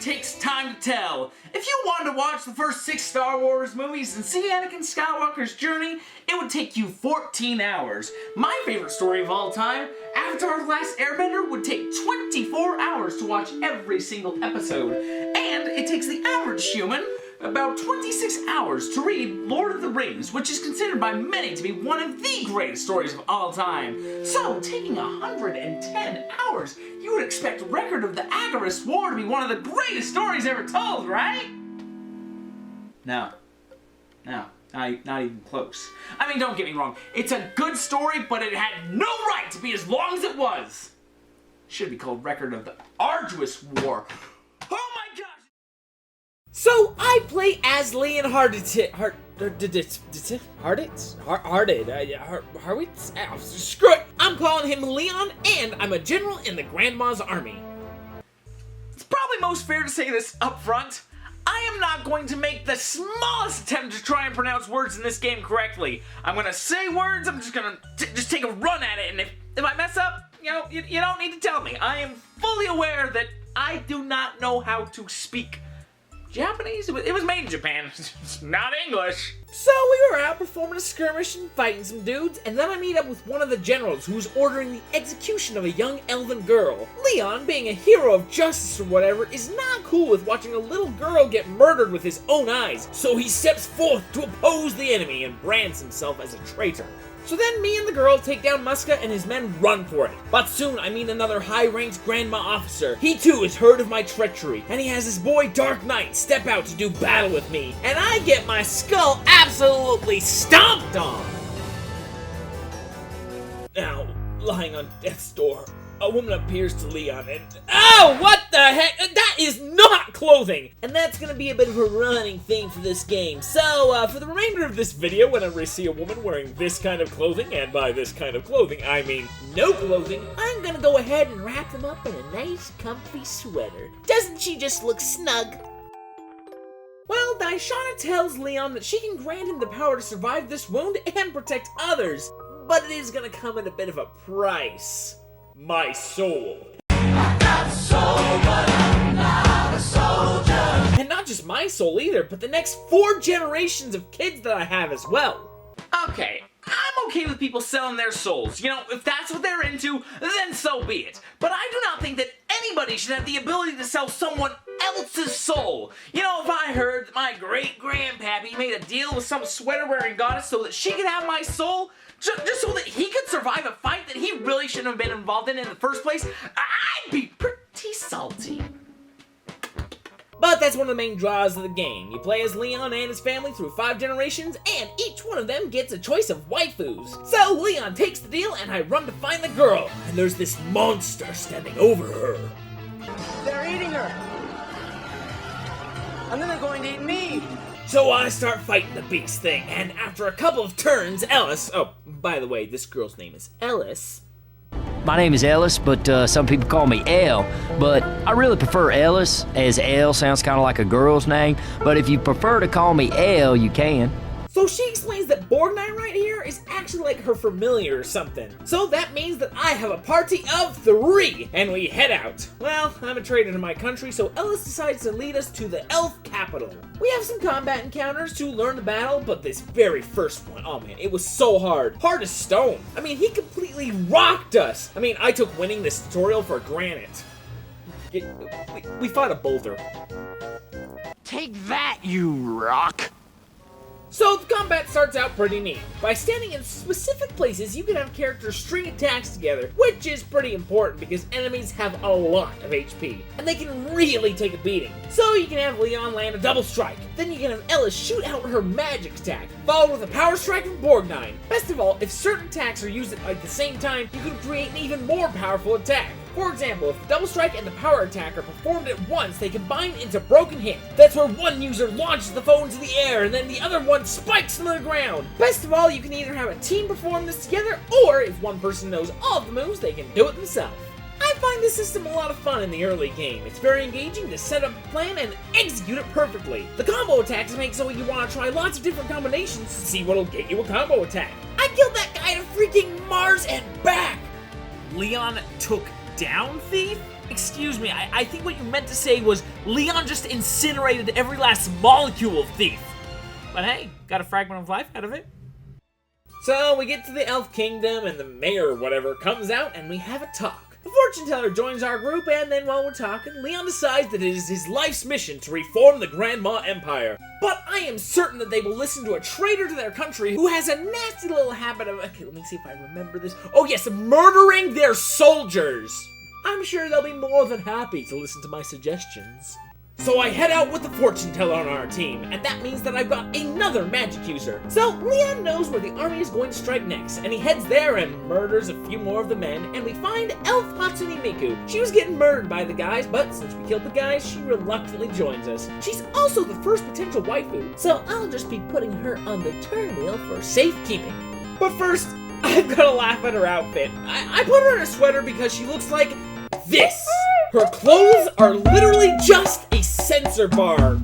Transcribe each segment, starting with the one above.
takes time to tell. If you wanted to watch the first 6 Star Wars movies and see Anakin Skywalker's journey, it would take you 14 hours. My favorite story of all time, Avatar: The Last Airbender, would take 24 hours to watch every single episode. And it takes the average human about 26 hours to read Lord of the Rings, which is considered by many to be one of the greatest stories of all time. So, taking 110 hours, you would expect Record of the Agarest War to be one of the greatest stories ever told, right? No, not even close. I mean, don't get me wrong, it's a good story, but it had no right to be as long as it was. It should be called Record of the Arduous War. Oh my gosh! So, I play as Leon Harwitz. Screw it! I'm calling him Leon, and I'm a general in the Grandma's army. It's probably most fair to say this up front. I am not going to make the smallest attempt to try and pronounce words in this game correctly. I'm gonna say words, I'm just gonna just take a run at it, and if I mess up, you know, you don't need to tell me. I am fully aware that I do not know how to speak Japanese. It was made in Japan, not English. So we were out performing a skirmish and fighting some dudes, and then I meet up with one of the generals who's ordering the execution of a young elven girl. Leon, being a hero of justice or whatever, is not cool with watching a little girl get murdered with his own eyes, so he steps forth to oppose the enemy and brands himself as a traitor. So then me and the girl take down Muska and his men run for it. But soon I meet another high-ranked Grandma officer. He too has heard of my treachery, and he has his boy Dark Knight step out to do battle with me. And I get my skull absolutely stomped on! Now, lying on death's door, a woman appears to Leon and... Oh, what the heck? That is not clothing! And that's gonna be a bit of a running theme for this game. So, for the remainder of this video, whenever I see a woman wearing this kind of clothing, and by this kind of clothing, I mean no clothing, I'm gonna go ahead and wrap them up in a nice, comfy sweater. Doesn't she just look snug? Well, Daishana tells Leon that she can grant him the power to survive this wound and protect others, but it is gonna come at a bit of a price. My soul. I got soul, but I'm not a soldier. And not just my soul either, but the next 4 generations of kids that I have as well. Okay, I'm okay with people selling their souls. You know, if that's what they're into, then so be it. But I do not think that anybody should have the ability to sell someone else's soul. You know, if I heard that my great-grandpappy made a deal with some sweater-wearing goddess so that she could have my soul, just so that he could survive a fight that he really shouldn't have been involved in the first place, I'd be pretty salty. But that's one of the main draws of the game. You play as Leon and his family through 5 generations, and each one of them gets a choice of waifus. So Leon takes the deal, and I run to find the girl, and there's this monster standing over her. They're eating her! And then they're going to eat me! So I start fighting the beast thing, and after a couple of turns, Ellis... Oh, by the way, this girl's name is Ellis. My name is Ellis, but some people call me Elle, but I really prefer Ellis, as Elle sounds kind of like a girl's name, but if you prefer to call me Elle, you can. So she explains that Borgnine right here is actually like her familiar or something. So that means that I have a party of 3, and we head out. Well, I'm a traitor to my country, so Ellis decides to lead us to the elf capital. We have some combat encounters to learn the battle, but this very first one, oh man, it was so hard. Hard as stone. I mean, he completely rocked us. I mean, I took winning this tutorial for granted. We fought a boulder. Take that, you rock! So the combat starts out pretty neat. By standing in specific places, you can have characters string attacks together, which is pretty important because enemies have a lot of HP, and they can really take a beating. So you can have Leon land a double strike, then you can have Ellis shoot out her magic attack, followed with a power strike from Borgnine. Best of all, if certain attacks are used at the same time, you can create an even more powerful attack. For example, if the double strike and the power attack are performed at once, they combine into broken hit. That's where one user launches the foe into the air and then the other one spikes them to the ground. Best of all, you can either have a team perform this together, or if one person knows all of the moves, they can do it themselves. I find this system a lot of fun in the early game. It's very engaging to set up a plan and execute it perfectly. The combo attacks make so you want to try lots of different combinations to see what'll get you a combo attack. I killed that guy to freaking Mars and back! Leon took down thief? Excuse me, I think what you meant to say was Leon just incinerated every last molecule of thief. But hey, got a fragment of life out of it. So we get to the Elf Kingdom and the mayor or whatever comes out and we have a talk. The fortune teller joins our group, and then while we're talking, Leon decides that it is his life's mission to reform the Grandma Empire. But I am certain that they will listen to a traitor to their country who has a nasty little habit of, okay, let me see if I remember this. Oh yes, murdering their soldiers. I'm sure they'll be more than happy to listen to my suggestions. So I head out with the fortune teller on our team, and that means that I've got another magic user. So Leon knows where the army is going to strike next, and he heads there and murders a few more of the men, and we find Elf Hatsune Miku. She was getting murdered by the guys, but since we killed the guys, she reluctantly joins us. She's also the first potential waifu, so I'll just be putting her on the turn wheel for safekeeping. But first, I've got to laugh at her outfit. I put her in a sweater because she looks like this. Her clothes are literally just a sensor bar.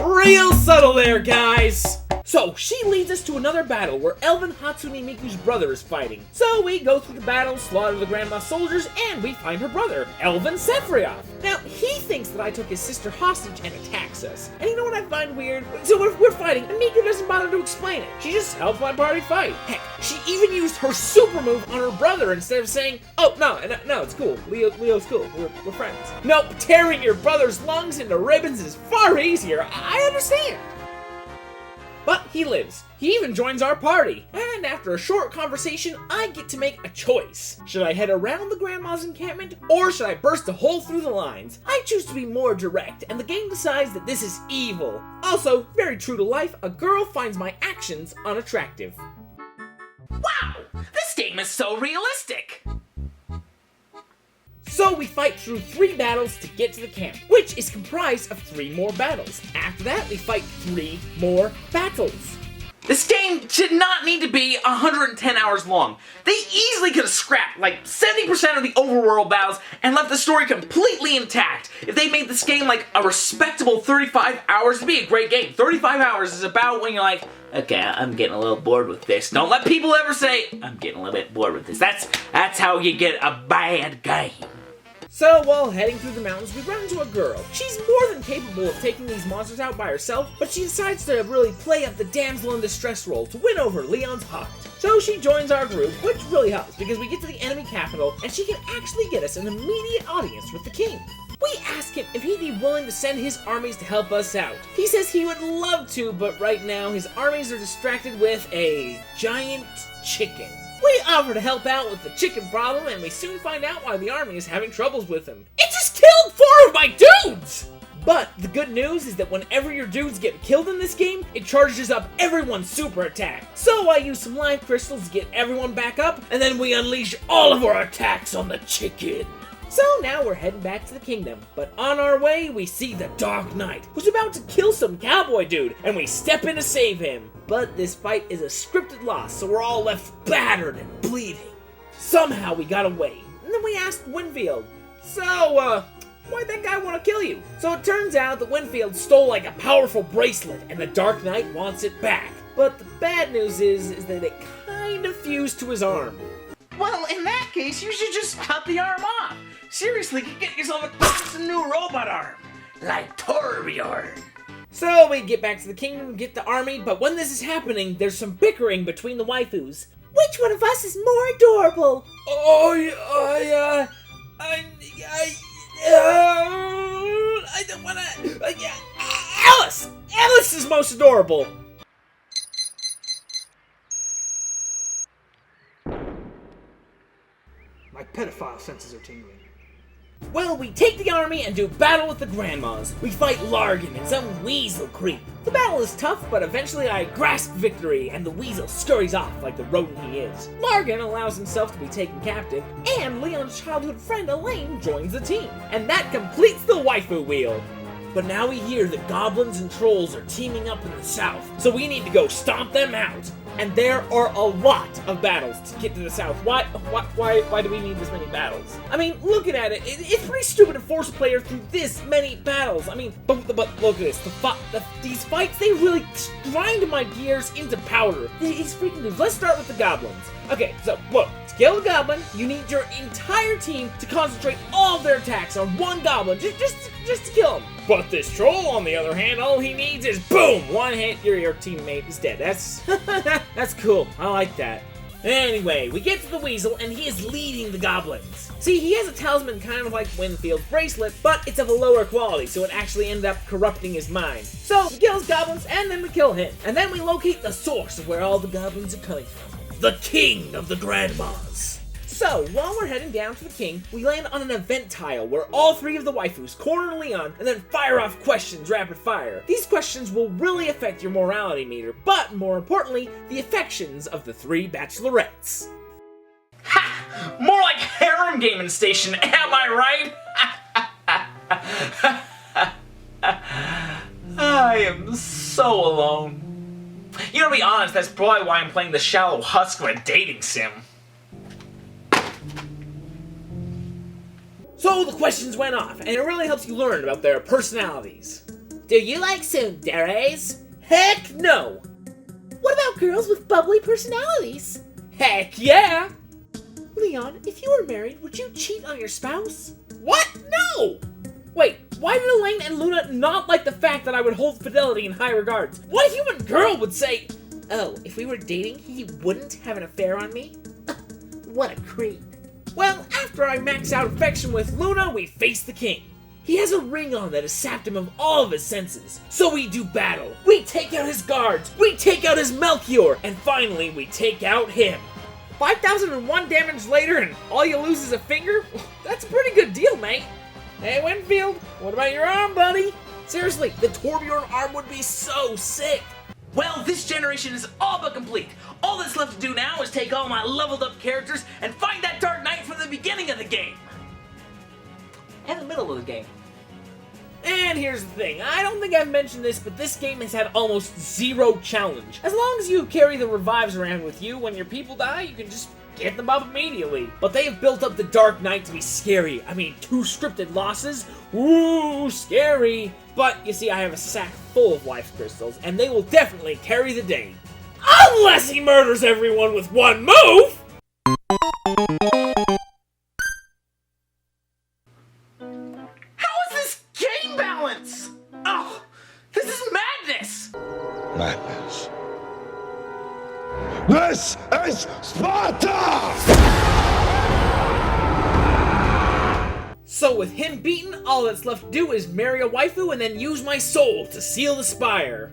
Real subtle there, guys. So, she leads us to another battle where Elven Hatsune Miku's brother is fighting. So, we go through the battle, slaughter the grandma soldiers, and we find her brother, Elven Sephiroth. Now, he thinks that I took his sister hostage and attacks us. And you know what I find weird? So, we're fighting, and Miku doesn't bother to explain it. She just helps my party fight. Heck, she even used her super move on her brother instead of saying, oh, no, it's cool. Leo's cool. We're friends. Nope, tearing your brother's lungs into ribbons is far easier. I understand. But he lives. He even joins our party. And after a short conversation, I get to make a choice. Should I head around the grandma's encampment, or should I burst a hole through the lines? I choose to be more direct, and the game decides that this is evil. Also, very true to life, a girl finds my actions unattractive. Wow, this game is so realistic. So we fight through 3 battles to get to the camp, which is comprised of 3 more battles. After that, we fight 3 more battles. This game did not need to be 110 hours long. They easily could have scrapped like 70% of the overworld battles and left the story completely intact. If they made this game like a respectable 35 hours, it'd be a great game. 35 hours is about when you're like, okay, I'm getting a little bored with this. Don't let people ever say, I'm getting a little bit bored with this. That's how you get a bad game. So, while heading through the mountains, we run into a girl. She's more than capable of taking these monsters out by herself, but she decides to really play up the damsel in distress role to win over Leon's heart. So she joins our group, which really helps because we get to the enemy capital and she can actually get us an immediate audience with the king. We ask him if he'd be willing to send his armies to help us out. He says he would love to, but right now his armies are distracted with a giant chicken. We offer to help out with the chicken problem, and we soon find out why the army is having troubles with him. It just killed 4 of my dudes! But the good news is that whenever your dudes get killed in this game, it charges up everyone's super attack. So I use some life crystals to get everyone back up, and then we unleash all of our attacks on the chicken. So now we're heading back to the kingdom, but on our way we see the Dark Knight, who's about to kill some cowboy dude, and we step in to save him. But this fight is a scripted loss, so we're all left battered and bleeding. Somehow we got away, and then we asked Winfield, so, why'd that guy want to kill you? So it turns out that Winfield stole like a powerful bracelet, and the Dark Knight wants it back. But the bad news is that it kind of fused to his arm. Well, in that case, you should just cut the arm off. Seriously, get yourself a new robot arm, like Torbjorn. So we get back to the kingdom, get the army, but when this is happening, there's some bickering between the waifus. Which one of us is more adorable? I don't wanna... Alice! Alice is most adorable! My pedophile senses are tingling. Well, we take the army and do battle with the grandmas. We fight Largan and some weasel creep. The battle is tough, but eventually I grasp victory and the weasel scurries off like the rodent he is. Largan allows himself to be taken captive, and Leon's childhood friend Elaine joins the team. And that completes the waifu wheel. But now we hear the goblins and trolls are teaming up in the south, so we need to go stomp them out. And there are a lot of battles to get to the south. Why do we need this many battles? I mean, looking at it, it's pretty stupid to force a player through this many battles. I mean, but look at this. These fights, they really grind my gears into powder. These freaking dudes. Let's start with the goblins. Okay, so look. To kill a goblin, you need your entire team to concentrate all of their attacks on one goblin, just to kill him. But this troll, on the other hand, all he needs is boom, one hit, your teammate is dead. That's that's cool. I like that. Anyway, we get to the weasel, and he is leading the goblins. See, he has a talisman kind of like Winfield's bracelet, but it's of a lower quality, so it actually ended up corrupting his mind. So, we kill his goblins, and then we kill him. And then we locate the source of where all the goblins are coming from. The king of the grandmas. So, while we're heading down to the king, we land on an event tile where all three of the waifus corner Leon and then fire off questions rapid fire. These questions will really affect your morality meter, but more importantly, the affections of the three bachelorettes. Ha! More like harem gaming station, am I right? I am so alone. You know, to be honest, that's probably why I'm playing the shallow husk of a dating sim. So the questions went off, and it really helps you learn about their personalities. Do you like tsunderes? Heck no! What about girls with bubbly personalities? Heck yeah! Leon, if you were married, would you cheat on your spouse? What? No! Wait, why did Elaine and Luna not like the fact that I would hold fidelity in high regards? What human girl would say, oh, if we were dating, he wouldn't have an affair on me? What a creep. Well, after I max out affection with Luna, we face the king. He has a ring on that has sapped him of all of his senses. So we do battle. We take out his guards. We take out his Melchior. And finally, we take out him. 5,001 damage later and all you lose is a finger? That's a pretty good deal, mate. Hey, Winfield, what about your arm, buddy? Seriously, the Torbjorn arm would be so sick. Well, this generation is all but complete. All that's left to do now is take all my leveled up characters and find that Dark Knight from the beginning of the game. And the middle of the game. And here's the thing, I don't think I've mentioned this, but this game has had almost zero challenge. As long as you carry the revives around with you, when your people die, you can just get them up immediately. But they have built up the Dark Knight to be scary. I mean, 2 scripted losses? Ooh, scary. But, you see, I have a sack full of life crystals, and they will definitely carry the day. Unless he murders everyone with one move! How is this game balance? Oh, this is madness! Madness. This is Sparta! So with him beaten, all that's left to do is marry a waifu and then use my soul to seal the spire.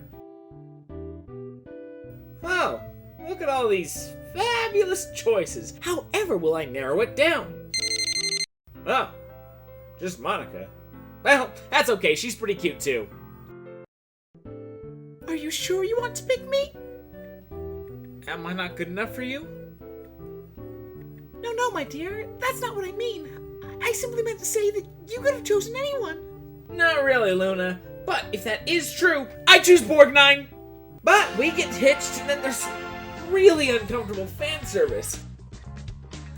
Oh, look at all these fabulous choices. However will I narrow it down? Oh, just Monica. Well, that's okay, she's pretty cute too. Are you sure you want to pick me? Am I not good enough for you? No, my dear, that's not what I mean. I simply meant to say that you could have chosen anyone. Not really, Luna. But if that is true, I choose Borgnine. But we get hitched, and then there's really uncomfortable fan service.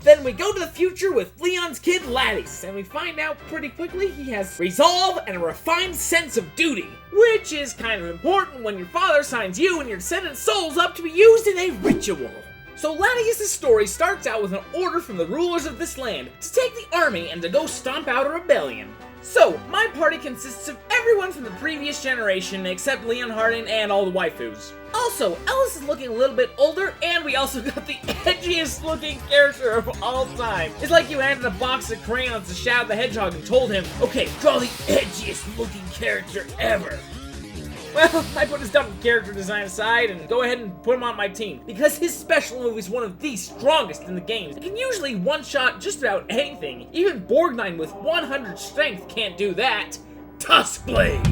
Then we go to the future with Leon's kid, Laddies, and we find out pretty quickly he has resolve and a refined sense of duty, which is kind of important when your father signs you and your descendant souls up to be used in a ritual. So Laddius' story starts out with an order from the rulers of this land to take the army and to go stomp out a rebellion. So, my party consists of everyone from the previous generation except Leon Harding and all the waifus. Also, Ellis is looking a little bit older, and we also got the edgiest looking character of all time. It's like you handed a box of crayons to Shadow the Hedgehog and told him, okay, draw the edgiest looking character ever. Well, I put his dumb character design aside and go ahead and put him on my team, because his special move is one of the strongest in the game. It can usually one-shot just about anything. Even Borgnine with 100 strength can't do that. Tuskblade!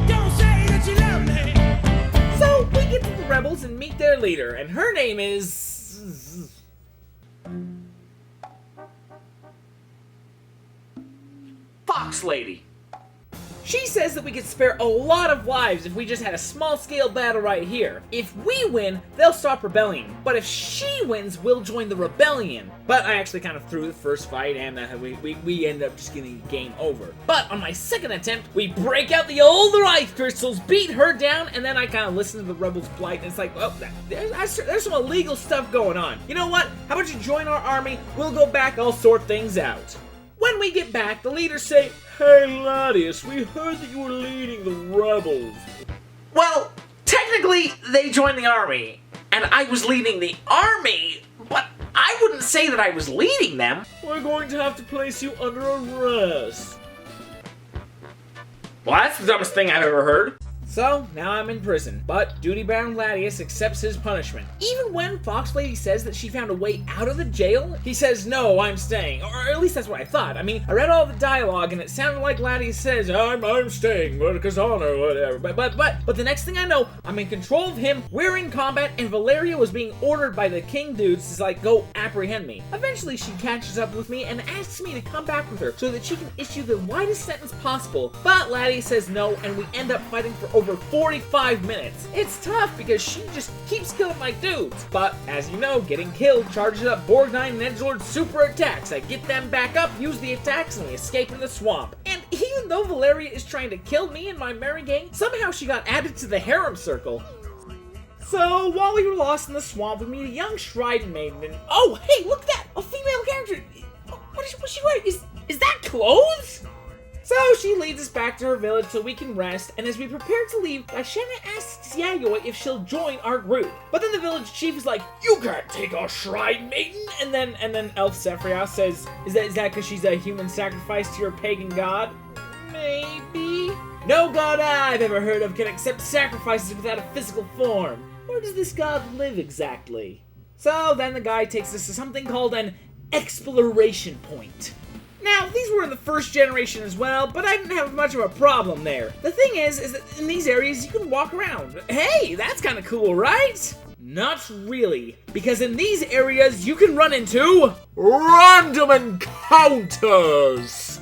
Don't say that you love me! So, we get to the rebels and meet their leader, and her name is... Fox Lady. She says that we could spare a lot of lives if we just had a small-scale battle right here. If we win, they'll stop rebelling, but if she wins, we'll join the rebellion. But I actually kind of threw the first fight, and we ended up just getting game over. But on my second attempt, we break out the old life crystals, beat her down, and then I kind of listen to the rebels' plight, and it's like, oh, there's some illegal stuff going on. You know what? How about you join our army? We'll go back, I'll sort things out. When we get back, the leaders say, "Hey, Ladius, we heard that you were leading the rebels." Well, technically, they joined the army, and I was leading the army, but I wouldn't say that I was leading them. We're going to have to place you under arrest. Well, that's the dumbest thing I've ever heard. So, now I'm in prison, but duty-bound Ladius accepts his punishment. Even when Fox Lady says that she found a way out of the jail, he says, "No, I'm staying." Or at least that's what I thought. I mean, I read all the dialogue, and it sounded like Ladius says, I'm staying, because honor, whatever. But the next thing I know, I'm in control of him, we're in combat, and Valeria was being ordered by the king dudes to, like, go apprehend me. Eventually, she catches up with me and asks me to come back with her so that she can issue the widest sentence possible. But Ladius says no, and we end up fighting for over 45 minutes. It's tough because she just keeps killing my dudes. But, as you know, getting killed charges up Borgnine and Edgelord's super attacks. I get them back up, use the attacks, and we escape in the swamp. And even though Valeria is trying to kill me and my merry gang, somehow she got added to the harem circle. So, while we were lost in the swamp, we meet a young shrine maiden and... Oh, hey, look at that! A female character! What's she wearing? Is that clothes? So she leads us back to her village so we can rest, and as we prepare to leave, Daishana asks Yayoi if she'll join our group. But then the village chief is like, "You can't take our shrine maiden!" And then Elf Sephiroth says, Is that because she's a human sacrifice to your pagan god? Maybe? No god I've ever heard of can accept sacrifices without a physical form. Where does this god live exactly? So then the guy takes us to something called an exploration point. Now, these were in the first generation as well, but I didn't have much of a problem there. The thing is that in these areas you can walk around. Hey, that's kind of cool, right? Not really, because in these areas you can run into random encounters.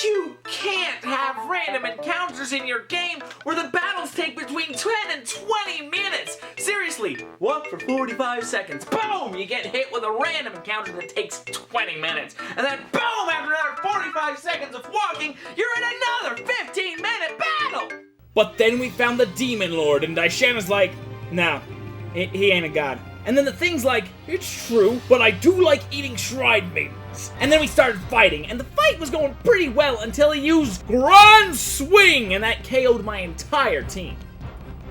You can't have random encounters in your game where the battles take between 10 and 20 minutes. Seriously, walk for 45 seconds, boom, you get hit with a random encounter that takes 20 minutes. And then boom, after another 45 seconds of walking, you're in another 15-minute battle. But then we found the Demon Lord, and Daishana's like, "No, he ain't a god." And then the thing's like, "It's true, but I do like eating shrine maidens." And then we started fighting, and the fight was going pretty well until he used Grand Swing, and that KO'd my entire team.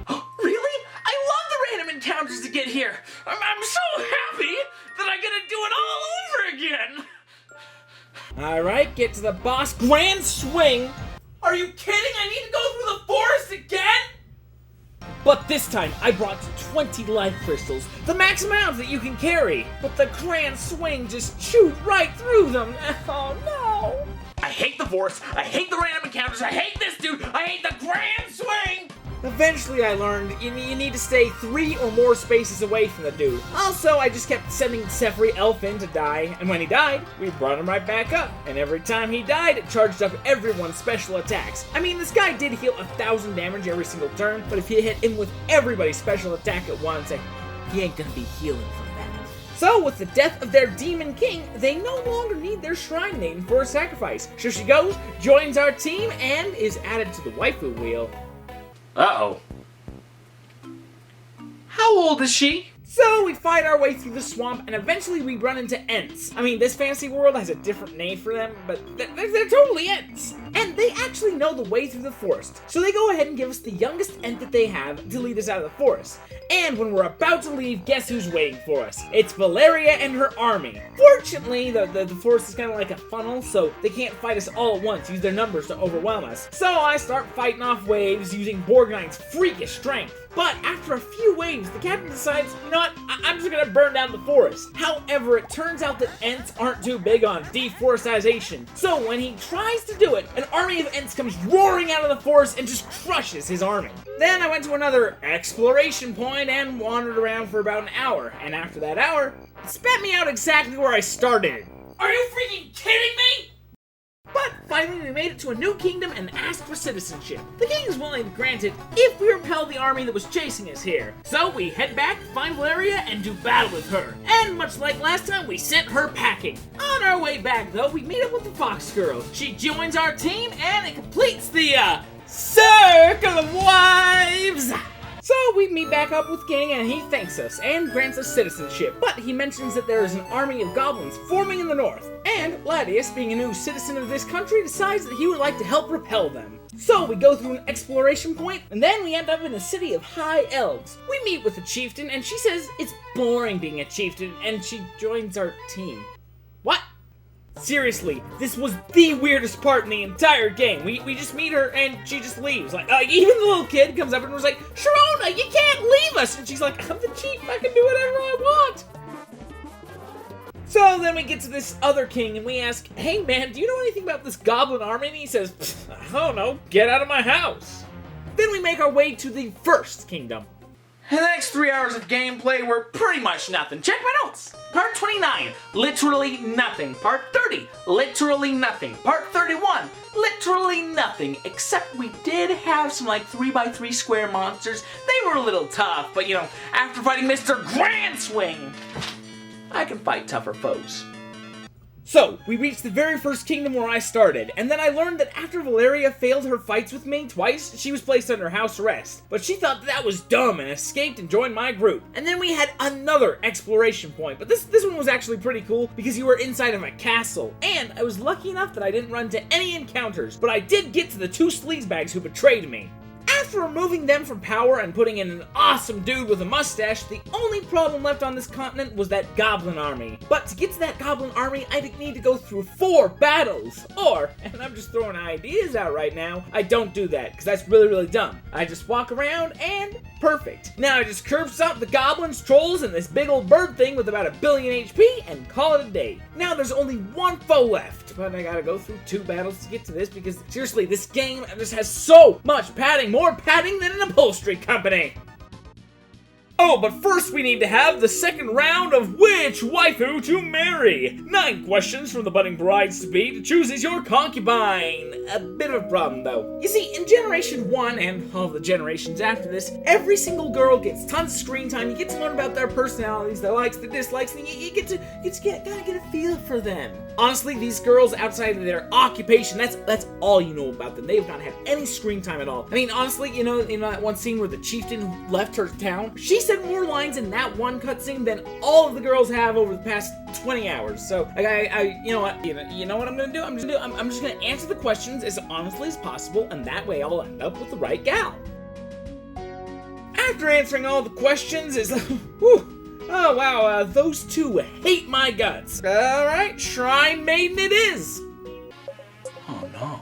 Really? I love the random encounters to get here. I'm so happy that I get to do it all over again. Alright, get to the boss. Grand Swing! Are you kidding? I need to go through the forest again? But this time, I brought 20 life crystals, the max amount that you can carry. But the Grand Swing just chewed right through them. Oh no! I hate the force, I hate the random encounters, I hate this dude, I hate the Grand Swing! Eventually I learned you need to stay 3 or more spaces away from the dude. Also, I just kept sending Sephri Elf in to die, and when he died, we brought him right back up. And every time he died, it charged up everyone's special attacks. I mean, this guy did heal 1,000 damage every single turn, but if you hit him with everybody's special attack at once, he ain't gonna be healing from that. So, with the death of their Demon King, they no longer need their Shrine Maiden for a sacrifice. So she goes, joins our team, and is added to the waifu wheel. Uh-oh. How old is she? So we fight our way through the swamp, and eventually we run into Ents. I mean, this fantasy world has a different name for them, but they're totally Ents. And they actually know the way through the forest. So they go ahead and give us the youngest Ent that they have to lead us out of the forest. And when we're about to leave, guess who's waiting for us? It's Valeria and her army. Fortunately, the forest is kind of like a funnel, so they can't fight us all at once, use their numbers to overwhelm us. So I start fighting off waves using Borgnine's freakish strength. But after a few waves, the captain decides, you know what, I'm just gonna burn down the forest. However, it turns out that Ents aren't too big on deforestation. So when he tries to do it, an army of Ents comes roaring out of the forest and just crushes his army. Then I went to another exploration point and wandered around for about an hour. And after that hour, it spat me out exactly where I started. Are you freaking kidding me? But finally we made it to a new kingdom and asked for citizenship. The king is willing to grant it if we repel the army that was chasing us here. So we head back, find Valeria, and do battle with her. And much like last time, we sent her packing. On our way back though, we meet up with the Fox Girl. She joins our team and it completes the Circle of Wives! So we meet back up with King and he thanks us and grants us citizenship, but he mentions that there is an army of goblins forming in the north, and Ladius, being a new citizen of this country, decides that he would like to help repel them. So we go through an exploration point, and then we end up in the city of High Elves. We meet with the chieftain, and she says it's boring being a chieftain, and she joins our team. What? Seriously, this was the weirdest part in the entire game. We just meet her and she just leaves. Like even the little kid comes up and was like, Sharona, you can't leave us! And she's like, I'm the chief, I can do whatever I want! So then we get to this other king and we ask, hey man, do you know anything about this goblin army? And he says, I don't know, get out of my house. Then we make our way to the first kingdom. And the next 3 hours of gameplay were pretty much nothing. Check my notes. Part 29, literally nothing. Part 30, literally nothing. Part 31, literally nothing. Except we did have some like 3x3 square monsters. They were a little tough, but you know, after fighting Mr. Grand Swing, I can fight tougher foes. So, we reached the very first kingdom where I started, and then I learned that after Valeria failed her fights with me twice, she was placed under house arrest. But she thought that was dumb and escaped and joined my group. And then we had another exploration point, but this one was actually pretty cool because you were inside of a castle. And I was lucky enough that I didn't run into any encounters, but I did get to the 2 sleazebags who betrayed me. After removing them from power and putting in an awesome dude with a mustache, the only problem left on this continent was that goblin army. But to get to that goblin army, I'd need to go through 4 battles. Or, and I'm just throwing ideas out right now, I don't do that, because that's really, really dumb. I just walk around and perfect. Now I just curb stomp the goblins, trolls, and this big old bird thing with about 1 billion HP and call it a day. Now there's only 1 foe left, but I gotta go through 2 battles to get to this because seriously, this game just has so much padding, more padding than an upholstery company. Oh, but first we need to have the second round of which waifu to marry. 9 questions from the budding brides-to-be to choose as your concubine. A bit of a problem, though. You see, in Generation 1 and all the generations after this, every single girl gets tons of screen time. You get to learn about their personalities, their likes, their dislikes, and you get to get a feel for them. Honestly, these girls, outside of their occupation, that's all you know about them. They have not had any screen time at all. I mean, honestly, you know, in that one scene where the chieftain left her town, she said more lines in that one cutscene than all of the girls have over the past 20 hours. So, you know what? You know what I'm gonna do? I'm just gonna answer the questions as honestly as possible, and that way I'll end up with the right gal. After answering all the questions is, whew. Oh wow, those 2 hate my guts. Alright, Shrine Maiden it is! Oh no.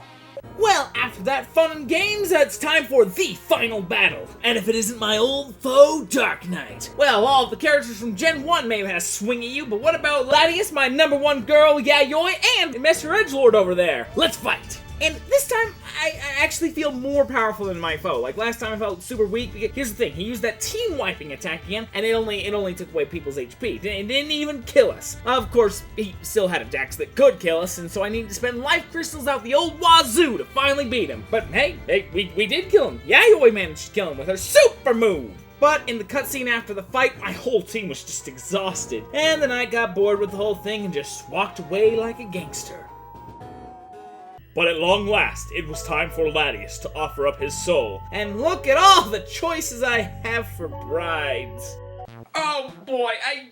Well, after that fun and games, it's time for the final battle. And if it isn't my old foe, Dark Knight. Well, all of the characters from Gen 1 may have had a swing at you, but what about Ladius, my #1 girl, Yayoi, and Mr. Edgelord over there? Let's fight! And this time, I actually feel more powerful than my foe. Like last time I felt super weak. Here's the thing, he used that team wiping attack again, and it only took away people's HP. It didn't even kill us. Of course, he still had attacks that could kill us, and so I needed to spend life crystals out the old wazoo to finally beat him. But hey, we did kill him. Yayoi managed to kill him with her super move. But in the cutscene after the fight, my whole team was just exhausted. And then I got bored with the whole thing and just walked away like a gangster. But at long last, it was time for Ladius to offer up his soul. And look at all the choices I have for brides. Oh boy, I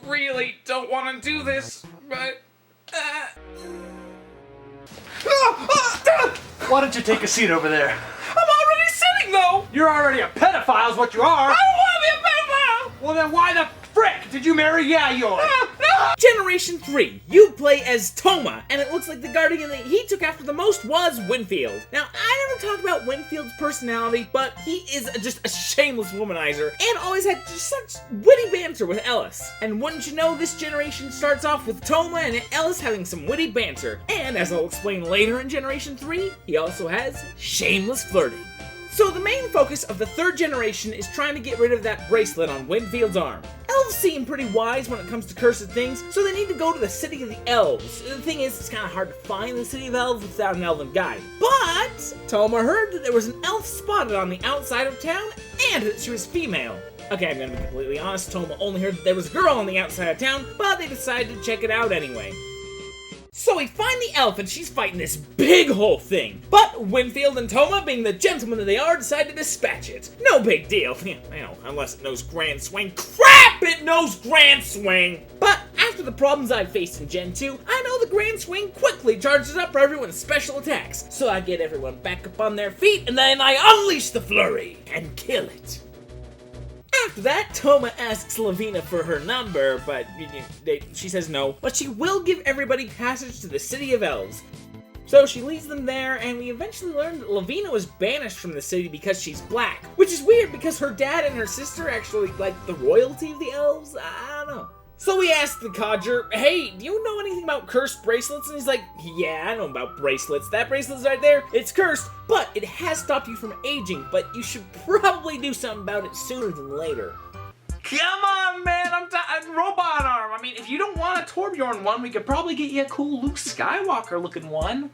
really don't want to do this, but... Why don't you take a seat over there? I'm already sitting though! You're already a pedophile is what you are! I don't want to be a pedophile! Well then why the frick did you marry Yayoi? Generation 3, you play as Toma, and it looks like the guardian that he took after the most was Winfield. Now, I never talked about Winfield's personality, but he is just a shameless womanizer, and always had just such witty banter with Ellis. And wouldn't you know, this generation starts off with Toma and Ellis having some witty banter. And as I'll explain later in Generation 3, he also has shameless flirting. So the main focus of the 3rd generation is trying to get rid of that bracelet on Winfield's arm. Ellis elves seem pretty wise when it comes to cursed things, so they need to go to the city of the elves. The thing is, it's kind of hard to find the city of elves without an elven guide. But Toma heard that there was an elf spotted on the outside of town, and that she was female. Okay, I'm gonna be completely honest, Toma only heard that there was a girl on the outside of town, but they decided to check it out anyway. So we find the elf, and she's fighting this big whole thing. But Winfield and Toma, being the gentlemen that they are, decide to dispatch it. No big deal. Unless it knows Grand Swing. Crap! It knows Grand Swing! But after the problems I faced in Gen 2, I know the Grand Swing quickly charges up for everyone's special attacks. So I get everyone back up on their feet, and then I unleash the flurry and kill it. After that, Toma asks Lavina for her number, but she says no. But she will give everybody passage to the City of Elves. So she leads them there, and we eventually learn that Lavina was banished from the city because she's black. Which is weird, because her dad and her sister actually like the royalty of the elves? I don't know. So we asked the codger, hey, do you know anything about cursed bracelets? And he's like, yeah, I know about bracelets. That bracelet's right there, it's cursed, but it has stopped you from aging, but you should probably do something about it sooner than later. Come on, man, I'm robot arm. I mean, if you don't want a Torbjorn one, we could probably get you a cool Luke Skywalker looking one.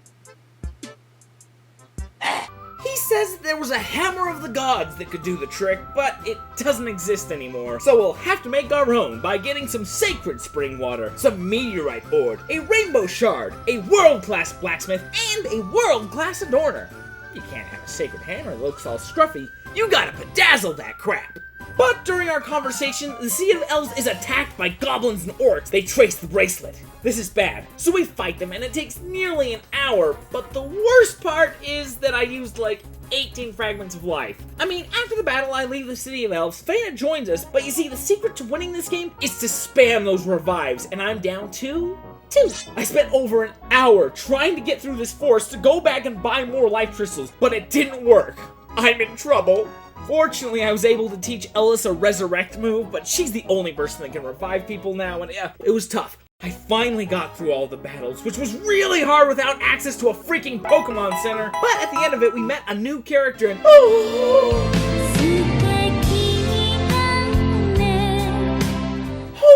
He says there was a hammer of the gods that could do the trick, but it doesn't exist anymore. So we'll have to make our own by getting some sacred spring water, some meteorite ore, a rainbow shard, a world-class blacksmith, and a world-class adorner. You can't have a sacred hammer that looks all scruffy. You gotta bedazzle that crap. But during our conversation, the City of Elves is attacked by goblins and orcs. They trace the bracelet. This is bad. So we fight them, and it takes nearly an hour. But the worst part is that I used like 18 fragments of life. I mean, after the battle, I leave the City of Elves. Feyna joins us, but you see, the secret to winning this game is to spam those revives, and I'm down to 2. I spent over an hour trying to get through this forest to go back and buy more life crystals, but it didn't work. I'm in trouble. Fortunately, I was able to teach Ellis a resurrect move, but she's the only person that can revive people now, and yeah, it was tough. I finally got through all the battles, which was really hard without access to a freaking Pokemon Center, but at the end of it, we met a new character, and oh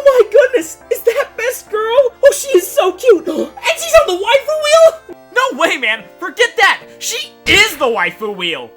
my goodness, is that Best Girl? Oh, she is so cute, and she's on the waifu wheel? No way, man, forget that. She is the waifu wheel.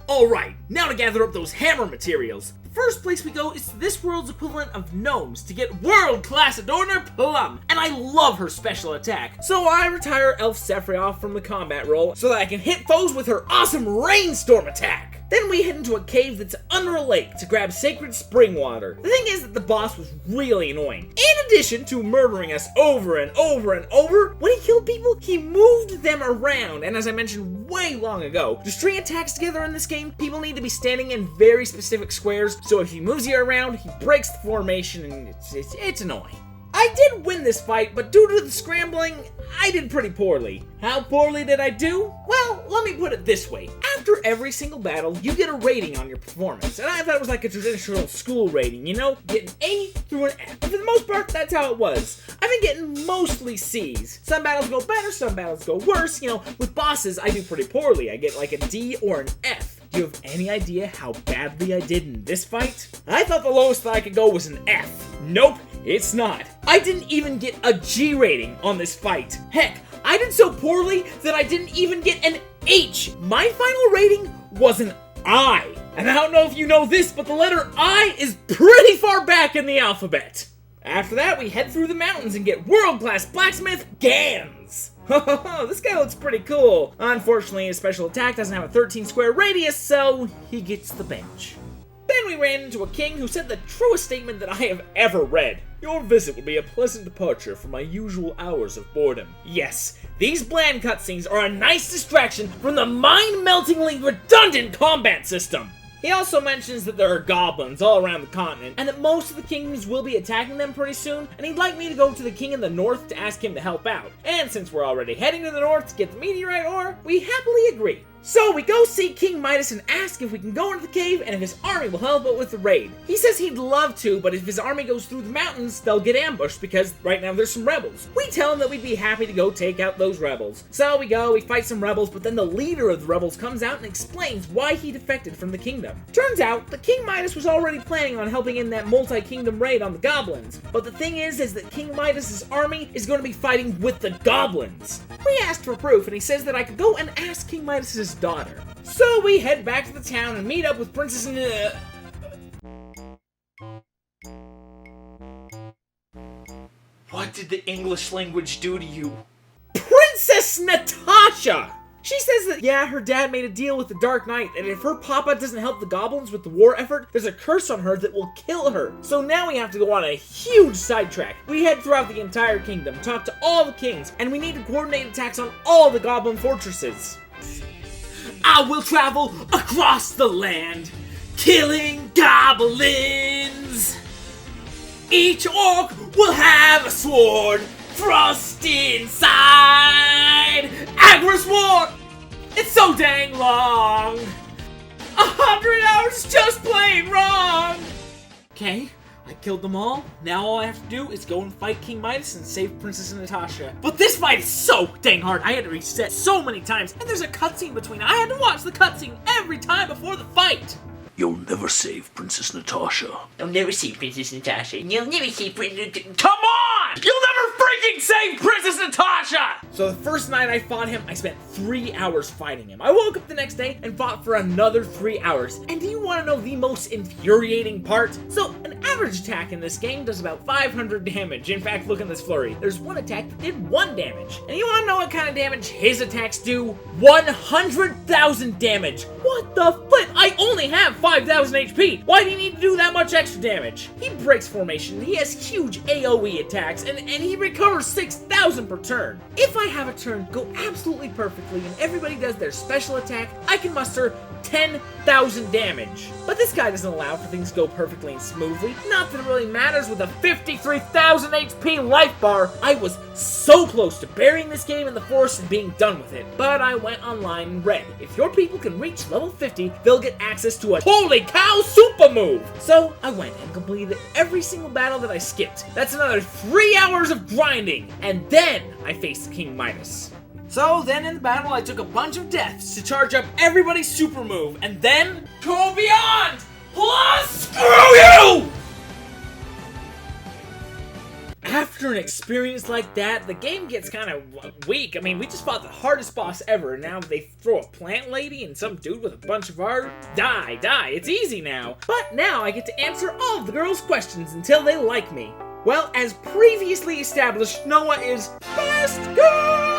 Alright, now to gather up those hammer materials. The first place we go is to this world's equivalent of gnomes to get world-class Adorner Plum, and I love her special attack. So I retire Elf Sephiroth from the combat role so that I can hit foes with her awesome Rainstorm attack. Then we head into a cave that's under a lake to grab sacred spring water. The thing is that the boss was really annoying. In addition to murdering us over and over and over, when he killed people, he moved them around. And as I mentioned way long ago, to string attacks together in this game, people need to be standing in very specific squares. So if he moves you around, he breaks the formation, and it's annoying. I did win this fight, but due to the scrambling, I did pretty poorly. How poorly did I do? Well, let me put it this way. After every single battle, you get a rating on your performance, and I thought it was like a traditional school rating, you know? Get an A through an F. And for the most part, that's how it was. I've been getting mostly C's. Some battles go better, some battles go worse. You know, with bosses, I do pretty poorly. I get like a D or an F. Do you have any idea how badly I did in this fight? I thought the lowest that I could go was an F. Nope, it's not. I didn't even get a G rating on this fight. Heck, I did so poorly that I didn't even get an H. My final rating was an I. And I don't know if you know this, but the letter I is pretty far back in the alphabet. After that, we head through the mountains and get world-class blacksmith Gans. This guy looks pretty cool. Unfortunately, his special attack doesn't have a 13 square radius, so he gets the bench. Then we ran into a king who said the truest statement that I have ever read. Your visit will be a pleasant departure from my usual hours of boredom. Yes, these bland cutscenes are a nice distraction from the mind-meltingly redundant combat system. He also mentions that there are goblins all around the continent, and that most of the kingdoms will be attacking them pretty soon, and he'd like me to go to the king in the north to ask him to help out. And since we're already heading to the north to get the meteorite ore, we happily agree. So we go see King Midas and ask if we can go into the cave and if his army will help out with the raid. He says he'd love to, but if his army goes through the mountains, they'll get ambushed because right now there's some rebels. We tell him that we'd be happy to go take out those rebels. So we go, we fight some rebels, but then the leader of the rebels comes out and explains why he defected from the kingdom. Turns out, the King Midas was already planning on helping in that multi-kingdom raid on the goblins. But the thing is that King Midas's army is going to be fighting with the goblins. We asked for proof, and he says that I could go and ask King Midas's daughter. So we head back to the town and meet up with Princess What did the English language do to you? Princess Natasha! She says that, yeah, her dad made a deal with the Dark Knight, and if her papa doesn't help the goblins with the war effort, there's a curse on her that will kill her. So now we have to go on a huge sidetrack. We head throughout the entire kingdom, talk to all the kings, and we need to coordinate attacks on all the goblin fortresses. I will travel across the land, killing goblins. Each orc will have a sword thrust inside. Agarest War! It's so dang long. 100 hours just plain wrong. Okay, I killed them all. Now all I have to do is go and fight King Midas and save Princess Natasha. But this fight is so dang hard. I had to reset so many times, and there's a cutscene between. I had to watch the cutscene every time before the fight. You'll never save Princess Natasha. You'll never see Princess Natasha. You'll never see Princess... Come on! You'll never freaking save Princess Natasha! So the first night I fought him, I spent 3 hours fighting him. I woke up the next day and fought for another 3 hours. And do you want to know the most infuriating part? So an average attack in this game does about 500 damage. In fact, look at this flurry. There's one attack that did 1 damage. And you want to know what kind of damage his attacks do? 100,000 damage. What the flip? I only have 5,000 HP. Why do you need to do that much extra damage? He breaks formation. He has huge AoE attacks, and he recovers 6,000 per turn. If I have a turn go absolutely perfectly and everybody does their special attack, I can muster 10,000 damage. But this guy doesn't allow for things to go perfectly and smoothly. Not that it really matters with a 53,000 HP life bar. I was so close to burying this game in the forest and being done with it. But I went online and read, if your people can reach level 50, they'll get access to a holy cow super move. So I went and completed every single battle that I skipped. That's another 3 hours of grinding. And then I faced King Midas. So then in the battle, I took a bunch of deaths to charge up everybody's super move, and then go beyond! Plus, screw you! After an experience like that, the game gets kind of weak. I mean, we just fought the hardest boss ever, and now they throw a plant lady and some dude with a bunch of art. Die, it's easy now. But now I get to answer all of the girls' questions until they like me. Well, as previously established, Noah is best girl!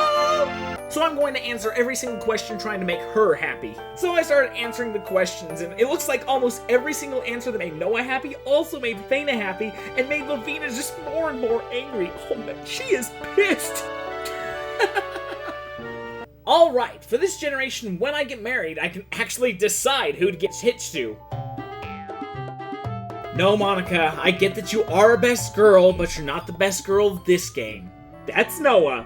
So I'm going to answer every single question trying to make her happy. So I started answering the questions, and it looks like almost every single answer that made Noah happy also made Thana happy, and made Lavina just more and more angry. Oh man, she is pissed! Alright, for this generation, when I get married, I can actually decide who to get hitched to. No, Monica, I get that you are a best girl, but you're not the best girl of this game. That's Noah.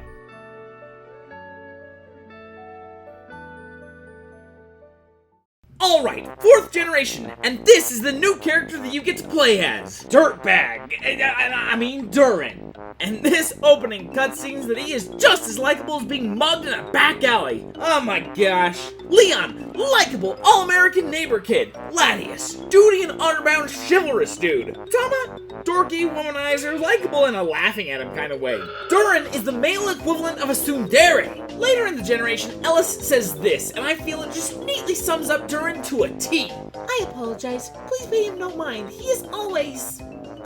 Alright, 4th generation, and this is the new character that you get to play as. Dirtbag. I mean Durin. And this opening cutscenes that he is just as likable as being mugged in a back alley. Oh my gosh. Leon, likable, all-American neighbor kid. Latius, duty and honor-bound chivalrous dude. Tama, dorky womanizer, likable in a laughing at him kind of way. Durin is the male equivalent of a tsundere. Later in the generation, Ellis says this, and I feel it just neatly sums up Durin to a T. I apologize. Please pay him no mind. He is always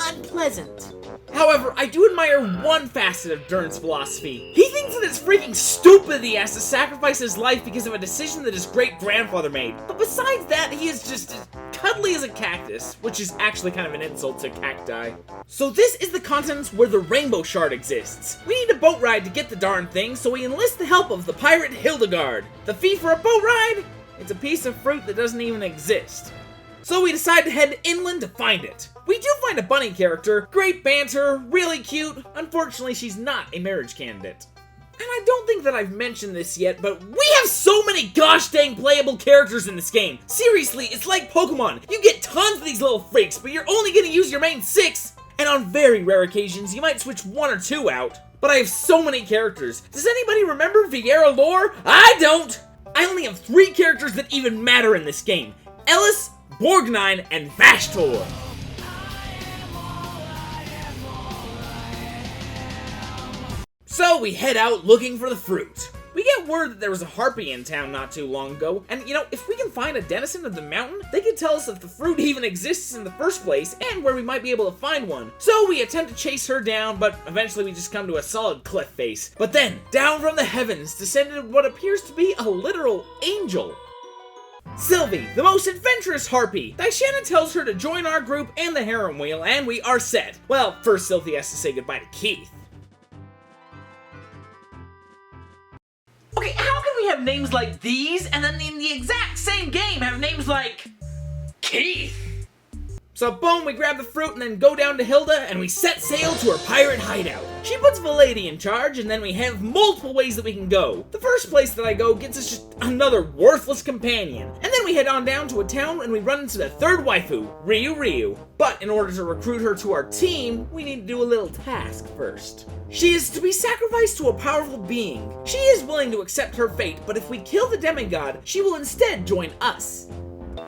unpleasant. However, I do admire one facet of Durin's philosophy. He thinks that it's freaking stupid that he has to sacrifice his life because of a decision that his great-grandfather made. But besides that, he is just as cuddly as a cactus, which is actually kind of an insult to cacti. So this is the continent where the Rainbow Shard exists. We need a boat ride to get the darn thing, so we enlist the help of the pirate Hildegard. The fee for a boat ride? It's a piece of fruit that doesn't even exist. So we decide to head inland to find it. We do find a bunny character, great banter, really cute. Unfortunately, she's not a marriage candidate. And I don't think that I've mentioned this yet, but we have have so many gosh dang playable characters in this game. Seriously, it's like Pokemon. You get tons of these little freaks, but you're only gonna use your main 6. And on very rare occasions, you might switch 1 or 2 out. But I have so many characters. Does anybody remember Vieira lore? I don't! I only have 3 characters that even matter in this game. Ellis, Borgnine, and Vashtor. So we head out looking for the fruit. We get word that there was a harpy in town not too long ago, and you know, if we can find a denizen of the mountain, they can tell us if the fruit even exists in the first place, and where we might be able to find one. So we attempt to chase her down, but eventually we just come to a solid cliff face. But then, down from the heavens descended what appears to be a literal angel. Sylvie, the most adventurous harpy. Diana tells her to join our group and the harem wheel, and we are set. Well, first Sylvie has to say goodbye to Keith. Okay, how can we have names like these and then in the exact same game have names like Keith? So boom, we grab the fruit and then go down to Hilda and we set sail to her pirate hideout. She puts Valady in charge and then we have multiple ways that we can go. The first place that I go gets us just another worthless companion. And then we head on down to a town and we run into the third waifu, Ryu. But in order to recruit her to our team, we need to do a little task first. She is to be sacrificed to a powerful being. She is willing to accept her fate, but if we kill the demigod, she will instead join us.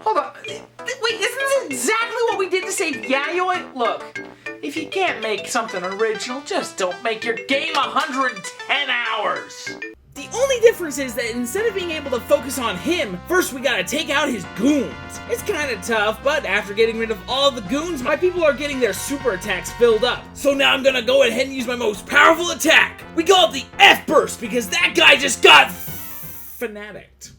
Hold on. Wait, isn't this exactly what we did to save Yayoi? Look, if you can't make something original, just don't make your game 110 hours. The only difference is that instead of being able to focus on him, first we gotta take out his goons. It's kinda tough, but after getting rid of all the goons, my people are getting their super attacks filled up. So now I'm gonna go ahead and use my most powerful attack. We call it the F-Burst because that guy just got fanaticked.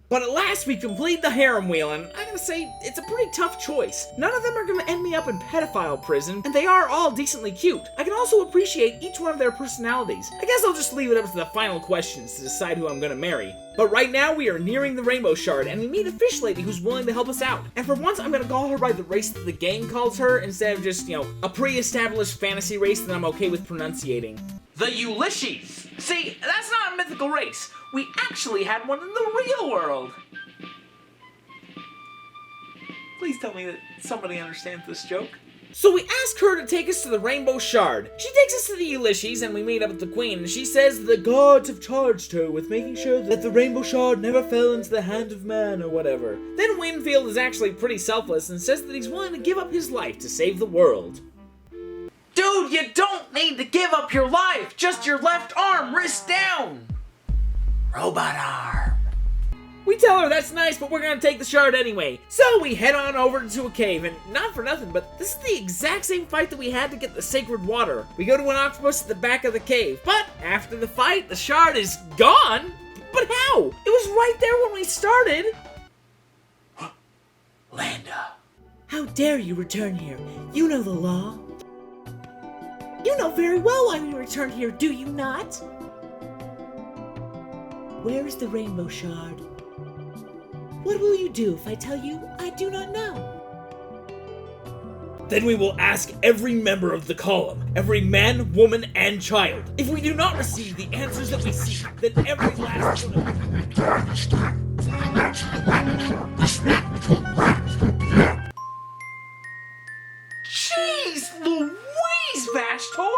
But at last we complete the harem wheel, and I gotta say, it's a pretty tough choice. None of them are gonna end me up in pedophile prison, and they are all decently cute. I can also appreciate each one of their personalities. I guess I'll just leave it up to the final questions to decide who I'm gonna marry. But right now we are nearing the Rainbow Shard, and we meet a fish lady who's willing to help us out. And for once, I'm gonna call her by the race that the game calls her, instead of just, a pre-established fantasy race that I'm okay with pronunciating. The Ulysses. See, that's not a mythical race. We actually had one in the real world. Please tell me that somebody understands this joke. So we ask her to take us to the Rainbow Shard. She takes us to the Ulysses and we meet up with the Queen, and she says the gods have charged her with making sure that the Rainbow Shard never fell into the hand of man or whatever. Then Winfield is actually pretty selfless and says that he's willing to give up his life to save the world. Dude, you don't need to give up your life. Just your left arm, wrist down. Robot arm. We tell her that's nice, but we're gonna take the shard anyway. So we head on over to a cave, and not for nothing, but this is the exact same fight that we had to get the sacred water. We go to an octopus at the back of the cave, but after the fight, the shard is gone. But how? It was right there when we started. Landa. How dare you return here? You know the law. You know very well why we returned here, do you not? Where is the Rainbow Shard? What will you do if I tell you I do not know? Then we will ask every member of the column, every man, woman, and child. If we do not receive the answers that we seek, then every last one of Jeez Louise, Vashtor!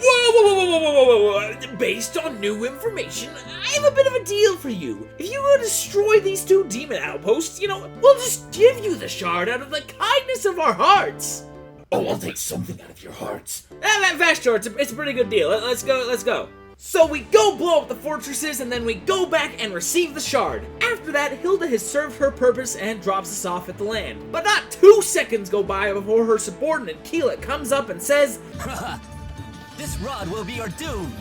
Whoa. Based on new information, I have a bit of a deal for you. If you will destroy these 2 demon outposts, we'll just give you the shard out of the kindness of our hearts. Oh, I'll take something out of your hearts. Vashtor, it's a pretty good deal. Let's go. So we go blow up the fortresses, and then we go back and receive the shard. After that, Hilda has served her purpose and drops us off at the land. But not 2 seconds go by before her subordinate, Keela, comes up and says, "This rod will be your doom."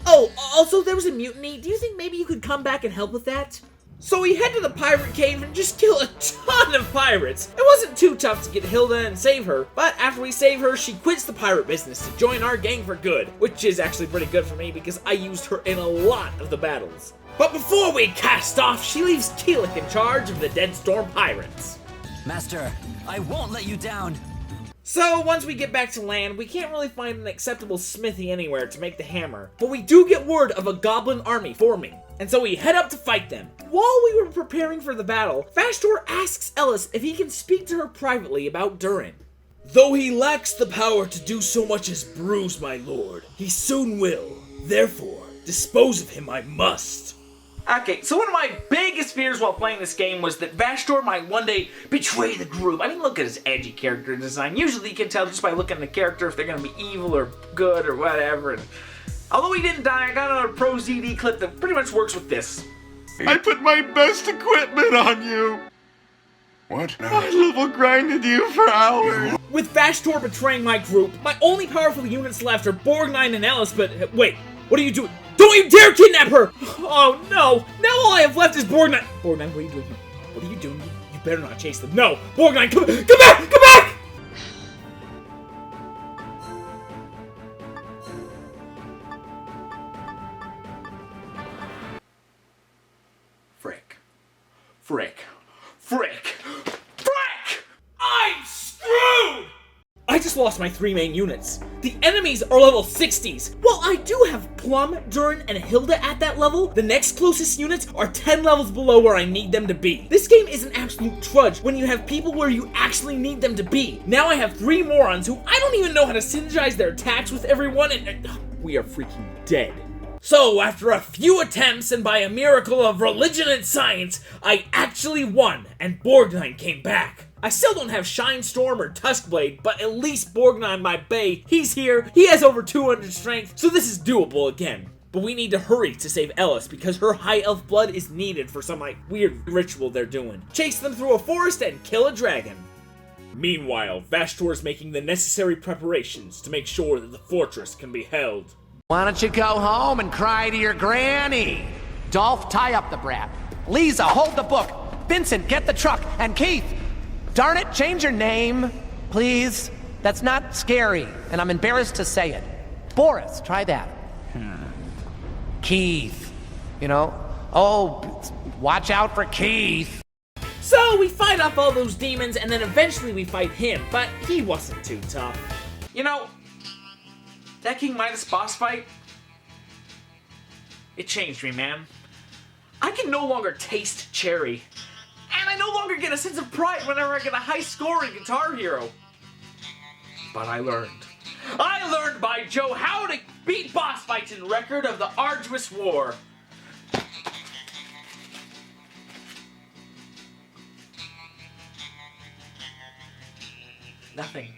Oh, also there was a mutiny. Do you think maybe you could come back and help with that? So we head to the pirate cave and just kill a ton of pirates. It wasn't too tough to get Hilda and save her, but after we save her, she quits the pirate business to join our gang for good, which is actually pretty good for me because I used her in a lot of the battles. But before we cast off, she leaves Keelik in charge of the Dead Storm Pirates. Master, I won't let you down. So, once we get back to land, we can't really find an acceptable smithy anywhere to make the hammer, but we do get word of a goblin army forming. and so we head up to fight them. While we were preparing for the battle, Vastor asks Ellis if he can speak to her privately about Durin. Though he lacks the power to do so much as bruise my lord, he soon will. Therefore, dispose of him I must. Okay, so one of my biggest fears while playing this game was that Vastor might one day betray the group. I mean, look at his edgy character design. Usually you can tell just by looking at the character if they're going to be evil or good or whatever. And although he didn't die, I got another Pro ZD clip that pretty much works with this. I put my best equipment on you. What? I level grinded you for hours. With Vastor betraying my group, my only powerful units left are Borgnine and Ellis, but wait, what are you doing? Don't you dare kidnap her! Oh no! Now all I have left is Borgnine. Borgnine, what are you doing here? What are you doing? You better not chase them. No! Borgnine, come back! Come back! Frick. Frick. Frick. Frick! I'm screwed! I just lost my 3 main units. The enemies are level 60s. While I do have Plum, Durin, and Hilda at that level, the next closest units are 10 levels below where I need them to be. This game is an absolute trudge when you have people where you actually need them to be. Now I have 3 morons who I don't even know how to synergize their attacks with everyone, and we are freaking dead. So, after a few attempts and by a miracle of religion and science, I actually won, and Borgnine came back. I still don't have Shinestorm or Tuskblade, but at least Borgnine, my bae, he's here, he has over 200 strength, so this is doable again. But we need to hurry to save Ellis, because her high elf blood is needed for some, weird ritual they're doing. Chase them through a forest and kill a dragon. Meanwhile, Vastor's making the necessary preparations to make sure that the fortress can be held. Why don't you go home and cry to your granny? Dolph, tie up the brat. Lisa, hold the book. Vincent, get the truck. And Keith, darn it, change your name, please. That's not scary, and I'm embarrassed to say it. Boris, try that. Keith, watch out for Keith. So we fight off all those demons, and then eventually we fight him, but he wasn't too tough. That King Midas boss fight, it changed me, man. I can no longer taste cherry. And I no longer get a sense of pride whenever I get a high score in Guitar Hero. But I learned. I learned by Joe how to beat boss fights in Record of the Agarest War. Nothing.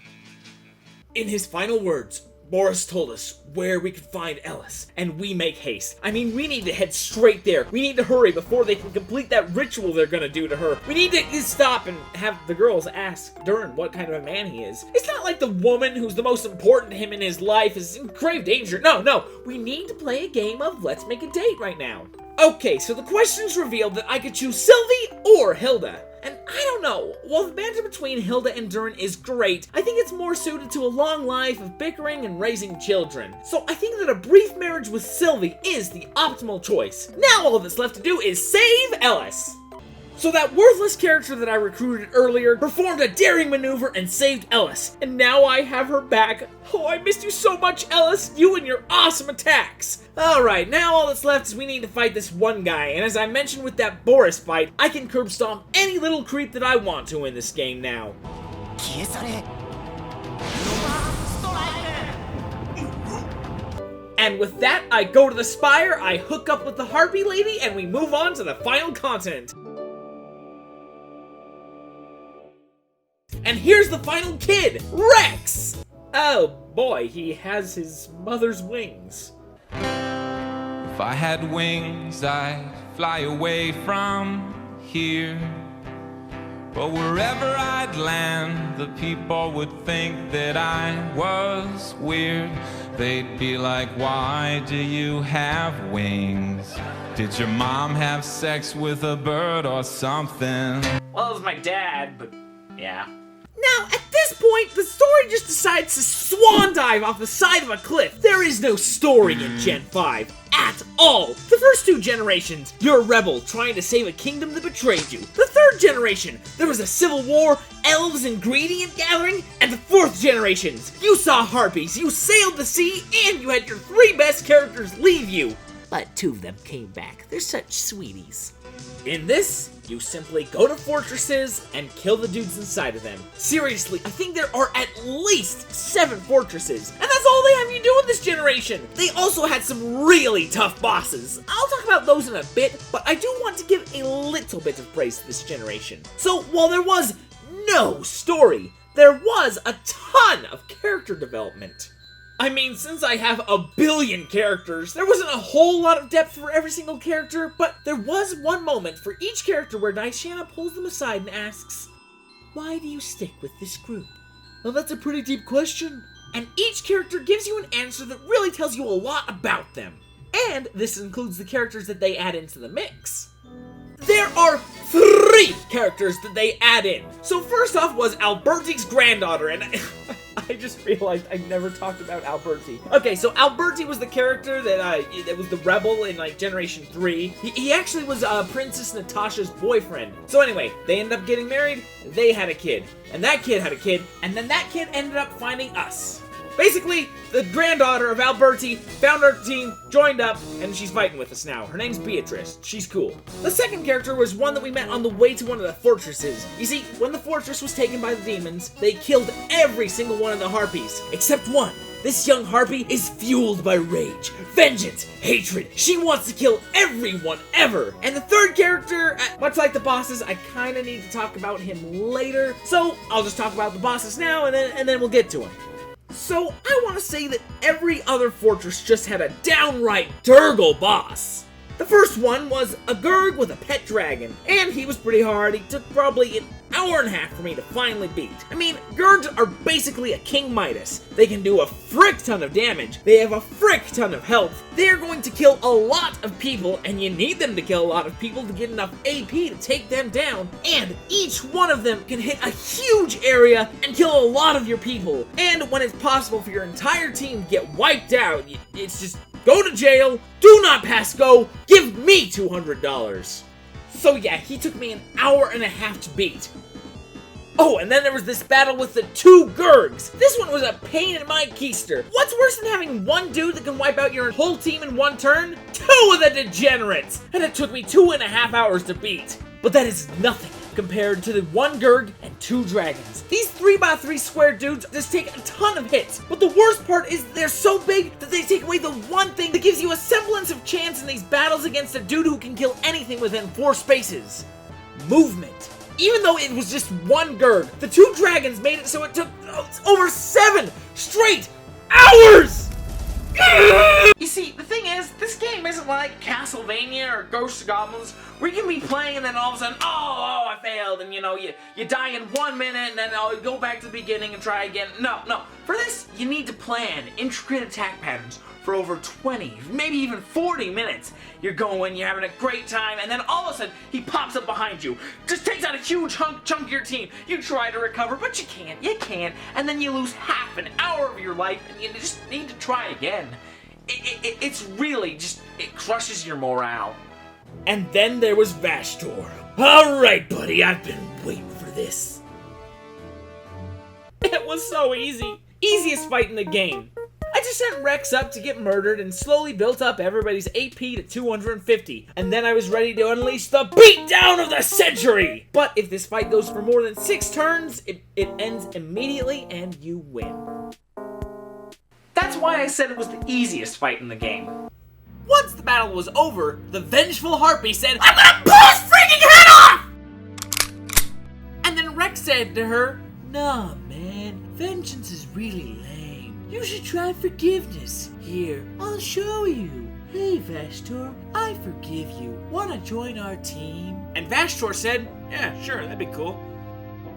In his final words, Boris told us where we could find Ellis, and we make haste. I mean, we need to head straight there. We need to hurry before they can complete that ritual they're gonna do to her. We need to stop and have the girls ask Durin what kind of a man he is. It's not like the woman who's the most important to him in his life is in grave danger. No. We need to play a game of let's make a date right now. Okay, so the questions revealed that I could choose Sylvie or Hilda. And I don't know, while the banter between Hilda and Durin is great, I think it's more suited to a long life of bickering and raising children. So I think that a brief marriage with Sylvie is the optimal choice. Now all that's left to do is save Ellis! So that worthless character that I recruited earlier performed a daring maneuver and saved Ellis. And now I have her back. Oh, I missed you so much, Ellis, you and your awesome attacks. Alright, now all that's left is we need to fight this one guy. And as I mentioned with that Boris fight, I can curb stomp any little creep that I want to in this game now. And with that, I go to the spire, I hook up with the Harpy Lady, and we move on to the final continent. And here's the final kid, Rex! Oh boy, he has his mother's wings. If I had wings, I'd fly away from here. But wherever I'd land, the people would think that I was weird. They'd be like, why do you have wings? Did your mom have sex with a bird or something? Well, it was my dad, but yeah. Now, at this point, the story just decides to swan dive off the side of a cliff. There is no story in Gen 5 at all. The first 2 generations, you're a rebel trying to save a kingdom that betrayed you. The 3rd generation, there was a civil war, elves, ingredient gathering, and the 4th generations, you saw harpies, you sailed the sea, and you had your 3 best characters leave you. But 2 of them came back. They're such sweeties. In this, you simply go to fortresses and kill the dudes inside of them. Seriously, I think there are at least 7 fortresses, and that's all they have you do in this generation. They also had some really tough bosses. I'll talk about those in a bit, but I do want to give a little bit of praise to this generation. So while there was no story, there was a ton of character development. I mean, since I have a billion characters, there wasn't a whole lot of depth for every single character, but there was one moment for each character where Daishana pulls them aside and asks, "Why do you stick with this group?" Well, that's a pretty deep question. And each character gives you an answer that really tells you a lot about them. And this includes the characters that they add into the mix. There are 3 characters that they add in. So first off was Alberti's granddaughter, and I just realized I never talked about Alberti. Okay, so Alberti was the character that was the rebel in like Generation 3. He actually was Princess Natasha's boyfriend. So anyway, they ended up getting married, they had a kid, and that kid had a kid, and then that kid ended up finding us. Basically, the granddaughter of Alberti found our team, joined up, and she's fighting with us now. Her name's Beatrice. She's cool. The second character was one that we met on the way to one of the fortresses. You see, when the fortress was taken by the demons, they killed every single one of the harpies, except one. This young harpy is fueled by rage, vengeance, hatred. She wants to kill everyone ever. And the third character, much like the bosses, I kind of need to talk about him later. So I'll just talk about the bosses now, and then we'll get to him. So, I want to say that every other fortress just had a downright Durgle boss. The first one was a Gurg with a pet dragon, and he was pretty hard. He took probably an hour and a half for me to finally beat. I mean, Gurgs are basically a King Midas. They can do a frick ton of damage. They have a frick ton of health. They're going to kill a lot of people, and you need them to kill a lot of people to get enough AP to take them down. And each one of them can hit a huge area and kill a lot of your people. And when it's possible for your entire team to get wiped out, it's just go to jail, do not pass go, give me $200. So yeah, he took me an hour and a half to beat. Oh, and then there was this battle with the 2 Gurgs. This one was a pain in my keister. What's worse than having one dude that can wipe out your whole team in one turn? 2 of the degenerates! And it took me 2.5 hours to beat. But that is nothing compared to the 1 Gurg and 2 dragons. These 3x3 square dudes just take a ton of hits, but the worst part is they're so big that they take away the one thing that gives you a semblance of chance in these battles against a dude who can kill anything within 4 spaces. Movement. Even though it was just 1 Gurg, the 2 dragons made it so it took over 7 straight hours! You see, the thing is, this game isn't like Castlevania or Ghosts of Goblins, where you can be playing and then all of a sudden, oh, I failed, and you die in 1 minute, and then I'll go back to the beginning and try again. No. For this, you need to plan intricate attack patterns for over 20, maybe even 40 minutes. You're going, you're having a great time, and then all of a sudden, he pops up behind you, just takes out a huge chunk of your team. You try to recover, but you can't, and then you lose half an hour of your life, and you just need to try again. It's really just, it crushes your morale. And then there was Vashtor. Alright, buddy, I've been waiting for this. It was so easy. Easiest fight in the game. I just sent Rex up to get murdered and slowly built up everybody's AP to 250. And then I was ready to unleash the beatdown of the century! But if this fight goes for more than 6 turns, it ends immediately and you win. That's why I said it was the easiest fight in the game. Once the battle was over, the vengeful harpy said, "I'm gonna pull his freaking head off!" And then Rex said to her, "Nah, man, vengeance is really lame. You should try forgiveness. Here, I'll show you. Hey, Vashtor, I forgive you. Wanna join our team?" And Vashtor said, "Yeah, sure, that'd be cool."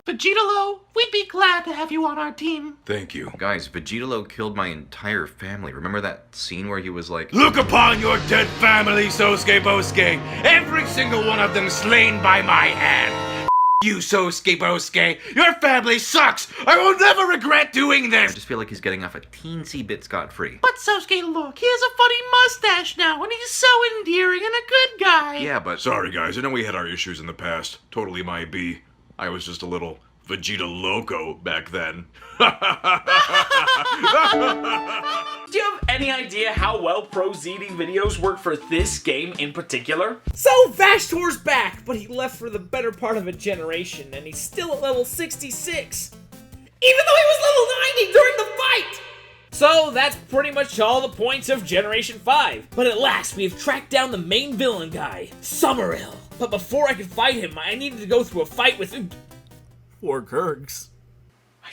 Vegeta-Lo, we'd be glad to have you on our team. Thank you. Guys, Vegeta-Lo killed my entire family. Remember that scene where he was like, "Look upon your dead family, Sosuke Bosuke. Every single one of them slain by my hand. You, Sosuke Bosuke. Your family sucks. I will never regret doing this." I just feel like he's getting off a teensy bit scot-free. But Sosuke, look, he has a funny mustache now, and he's so endearing and a good guy. Yeah, but... Sorry, guys. I know we had our issues in the past. Totally my B. I was just a little Vegeta Loco back then. Do you have any idea how well pro ZD videos work for this game in particular? So Vashtor's back, but he left for the better part of a generation, and he's still at level 66. Even though he was level 90 during the fight! So that's pretty much all the points of Generation 5. But at last, we have tracked down the main villain guy, Summeril. But before I could fight him, I needed to go through a fight with 4 Gurgs. I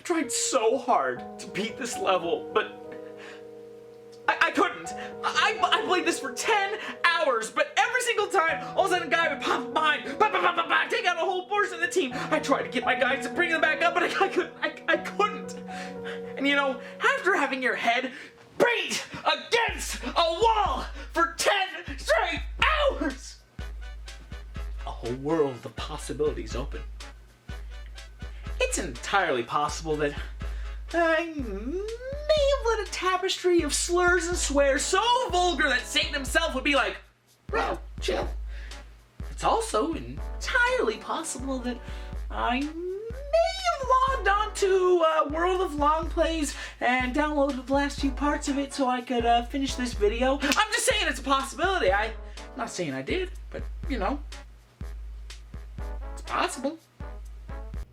tried so hard to beat this level, but I couldn't. I played this for 10 hours, but every single time, all of a sudden a guy would pop up behind, take out a whole portion of the team. I tried to get my guys to bring them back up, but I couldn't. And you know, after having your head beat against a wall for 10 straight hours, a whole world of possibilities open. It's entirely possible that I may have let a tapestry of slurs and swears so vulgar that Satan himself would be like, bro, chill. It's also entirely possible that I may have logged on to World of Long Plays and downloaded the last few parts of it so I could finish this video. I'm just saying it's a possibility. I'm not saying I did, but you know, it's possible.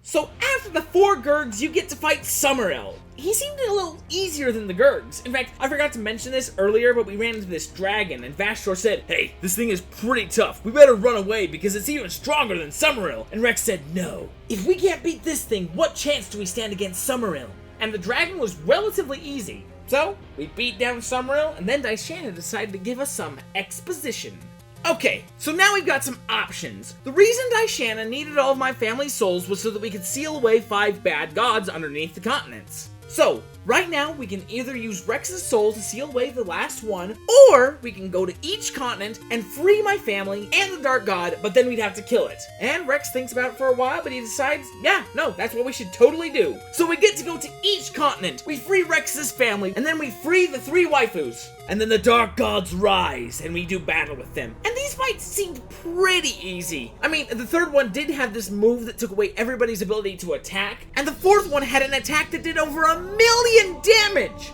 So after the 4 Gurgs, you get to fight Summeril. He seemed a little easier than the Gurgs. In fact, I forgot to mention this earlier, but we ran into this dragon, and Vashtor said, "Hey, this thing is pretty tough. We better run away because it's even stronger than Summeril." And Rex said, "No. If we can't beat this thing, what chance do we stand against Summeril?" And the dragon was relatively easy. So, we beat down Summeril, and then Daishana decided to give us some exposition. Okay, so now we've got some options. The reason Daishana needed all of my family's souls was so that we could seal away 5 bad gods underneath the continents. So, right now, we can either use Rex's soul to seal away the last one, or we can go to each continent and free my family and the Dark God, but then we'd have to kill it. And Rex thinks about it for a while, but he decides, yeah, no, that's what we should totally do. So we get to go to each continent, we free Rex's family, and then we free the 3 waifus. And then the Dark Gods rise, and we do battle with them. And these fights seemed pretty easy. I mean, the 3rd one did have this move that took away everybody's ability to attack, and the 4th one had an attack that did over 1,000,000 damage!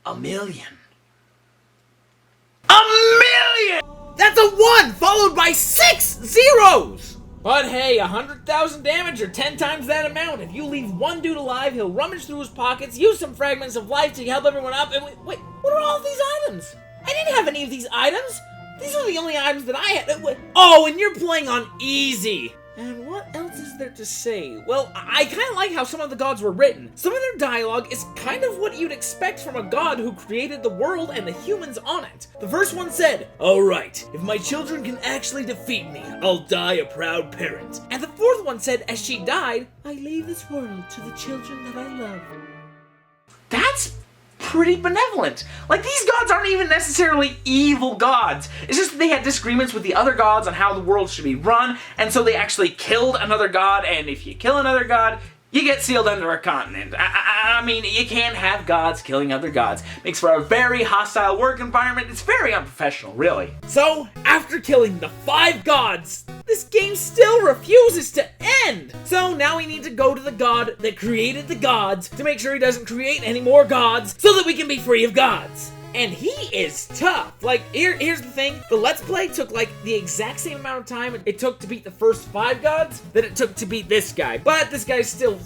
1,000,000. 1,000,000! That's a 1 followed by 6 zeros! But hey, 100,000 damage or 10 times that amount. If you leave one dude alive, he'll rummage through his pockets, use some fragments of life to help everyone up, and wait, what are all of these items? I didn't have any of these items! These are the only items that I had. Oh, and you're playing on easy! And what else is there to say? Well, I kind of like how some of the gods were written. Some of their dialogue is kind of what you'd expect from a god who created the world and the humans on it. The first one said, "Alright, if my children can actually defeat me, I'll die a proud parent." And the 4th one said, as she died, "I leave this world to the children that I love." That's pretty benevolent. Like, these gods aren't even necessarily evil gods. It's just that they had disagreements with the other gods on how the world should be run, and so they actually killed another god, and if you kill another god, you get sealed under a continent. I mean, you can't have gods killing other gods. Makes for a very hostile work environment. It's very unprofessional, really. So, after killing the 5 gods, this game still refuses to end! So now we need to go to the god that created the gods to make sure he doesn't create any more gods so that we can be free of gods. And he is tough. Like, here's the thing. The Let's Play took like the exact same amount of time it took to beat the first 5 gods that it took to beat this guy. But this guy's still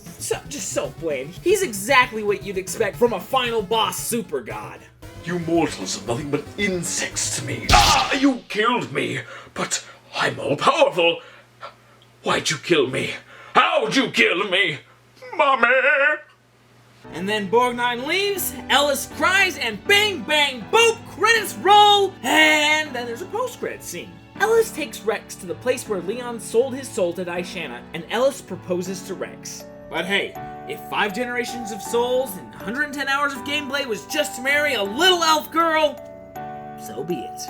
just so bland. He's exactly what you'd expect from a final boss super god. You mortals are nothing but insects to me. Ah, you killed me, but I'm all powerful. Why'd you kill me? How'd you kill me? Mommy! And then Borgnine leaves, Ellis cries, and bang bang boop, credits roll, and then there's a post-credits scene. Ellis takes Rex to the place where Leon sold his soul to Daishana, and Ellis proposes to Rex. But hey, if 5 generations of souls and 110 hours of gameplay was just to marry a little elf girl, so be it.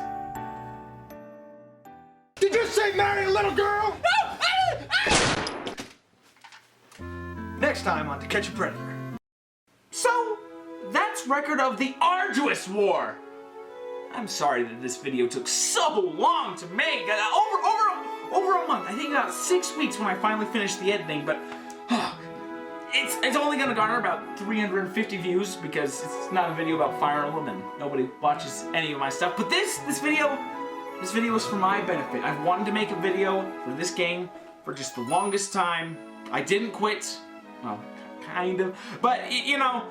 Did you say marry a little girl? No! Next time on To Catch a Predator. So, that's Record of the Agarest War. I'm sorry that this video took so long to make. over a month. I think about 6 weeks when I finally finished the editing, but it's only gonna garner about 350 views because it's not a video about Fire Emblem and nobody watches any of my stuff. But this video is for my benefit. I've wanted to make a video for this game for just the longest time. I didn't quit. Well, kind of. But, you know,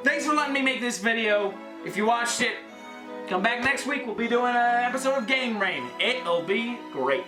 thanks for letting me make this video. If you watched it, come back next week. We'll be doing an episode of Game Rain. It'll be great.